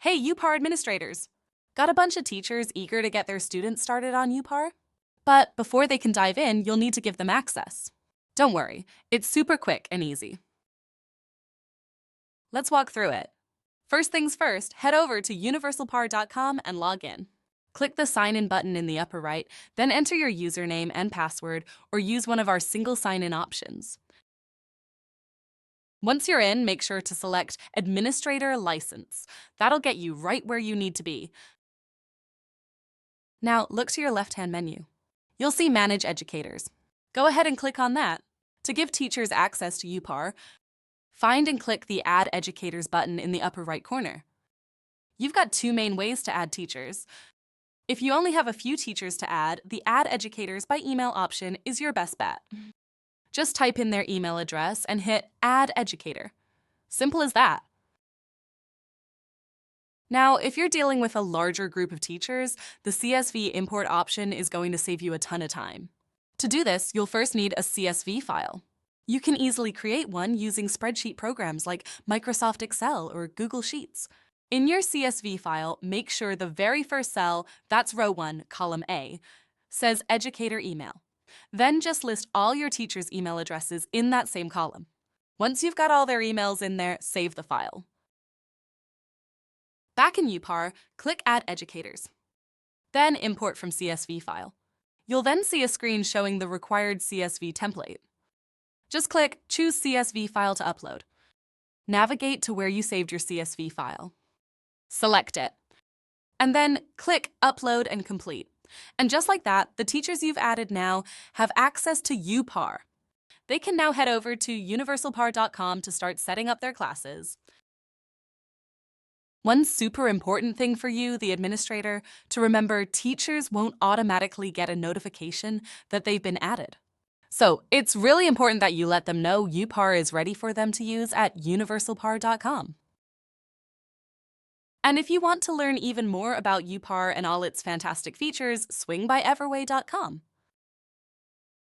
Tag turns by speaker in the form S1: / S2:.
S1: Hey, uPar administrators! Got a bunch of teachers eager to get their students started on uPar? But before they can dive in, you'll need to give them access. Don't worry, it's super quick and easy. Let's walk through it. First things first, head over to universalpar.com and log in. Click the Sign In button in the upper right, then enter your username and password or use one of our single sign-in options. Once you're in, make sure to select Administrator License. That'll get you right where you need to be. Now, look to your left-hand menu. You'll see Manage Educators. Go ahead and click on that. To give teachers access to uPar, find and click the Add Educators button in the upper right corner. You've got two main ways to add teachers. If you only have a few teachers to add, the Add Educators by Email option is your best bet. Just type in their email address and hit Add Educator. Simple as that. Now, if you're dealing with a larger group of teachers, the CSV import option is going to save you a ton of time. To do this, you'll first need a CSV file. You can easily create one using spreadsheet programs like Microsoft Excel or Google Sheets. In your CSV file, make sure the very first cell, that's row 1, column A, says Educator Email. Then just list all your teachers' email addresses in that same column. Once you've got all their emails in there, save the file. Back in uPar, click Add Educators. Then import from CSV file. You'll then see a screen showing the required CSV template. Just click Choose CSV file to upload. Navigate to where you saved your CSV file. Select it. And then click Upload and Complete. And just like that, the teachers you've added now have access to uPar. They can now head over to universalpar.com to start setting up their classes. One super important thing for you, the administrator, to remember: teachers won't automatically get a notification that they've been added. So it's really important that you let them know uPar is ready for them to use at universalpar.com. And if you want to learn even more about uPar and all its fantastic features, swing by everway.com.